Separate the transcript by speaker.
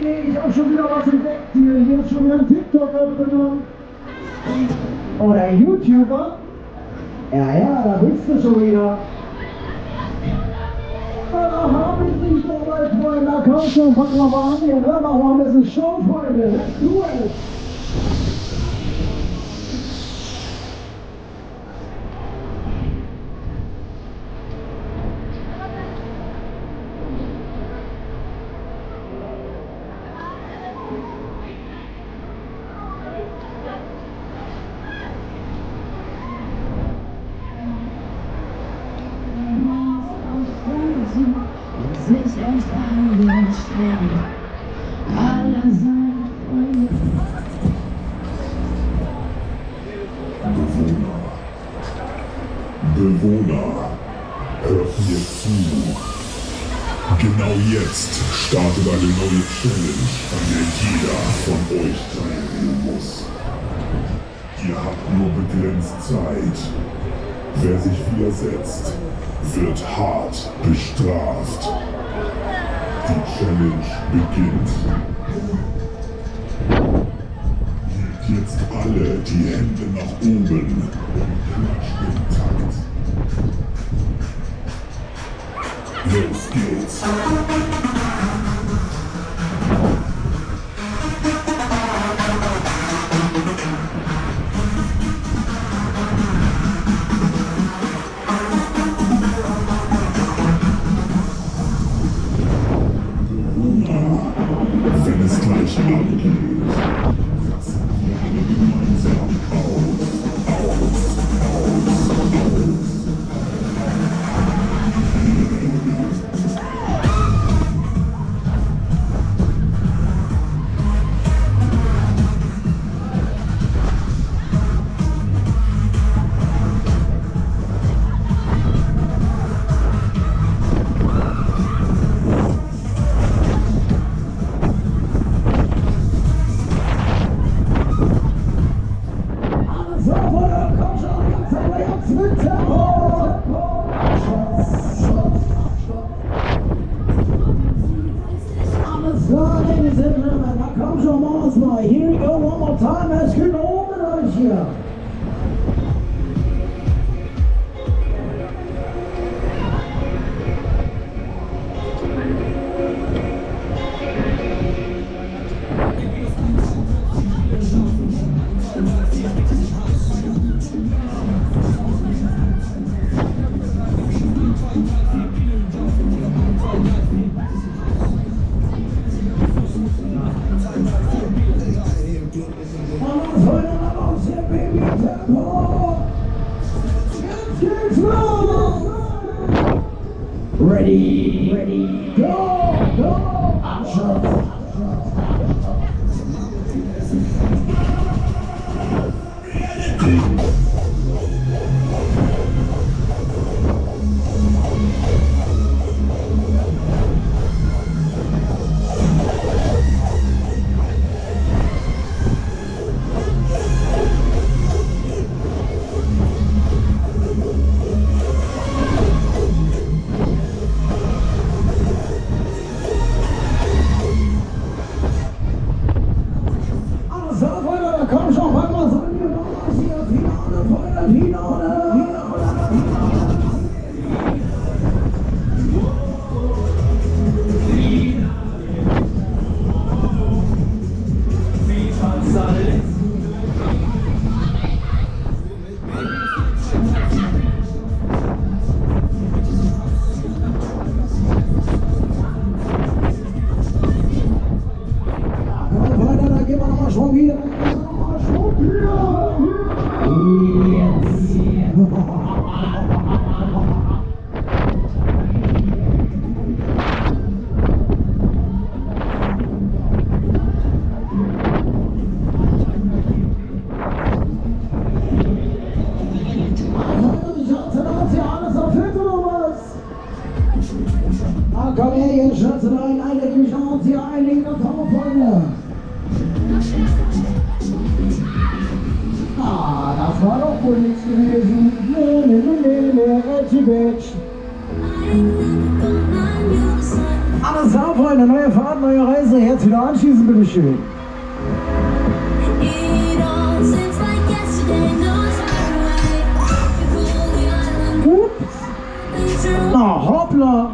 Speaker 1: ich hab schon wieder was entdeckt hier. Hier ist schon wieder ein TikToker drin. Oder ein YouTuber. Ja, da bist du schon wieder. Da hab ich dich doch mal, Freunde. Da komm schon, pack mal an hier. Hör mal ein bisschen Show, Freunde. Let's do it.
Speaker 2: Sich echt angestellt, alle seine Freunde.
Speaker 3: Bewohner, hört mir zu. Genau jetzt startet eine neue Challenge, an der jeder von euch teilnehmen muss. Ihr habt nur begrenzt Zeit. Wer sich widersetzt, wird hart bestraft. Die Challenge beginnt. Hebt jetzt alle die Hände nach oben und klatscht im Takt. Los geht's. Wenn es gleich abgeht, rasten wir alle gemeinsam auf. Here we go, one more time. Es geht oben euch hier. Ready, go, action. Komm schon, pack mal so in die Nummer hier, Finale. Weiter, da gehen wir nochmal schon wieder. Komm her, ihr Schätze rein, einlegen mich auf, hier einlegen, das Haus, Freunde. Das war doch wohl nichts gewesen. Nee, Edgy Bitch.
Speaker 1: Alles klar, Freunde, neue Fahrt, neue Reise. Jetzt wieder anschließen, bitteschön.
Speaker 2: It all seems like yesterday, no time away. You pull the island,
Speaker 1: Ups. Na, hoppla.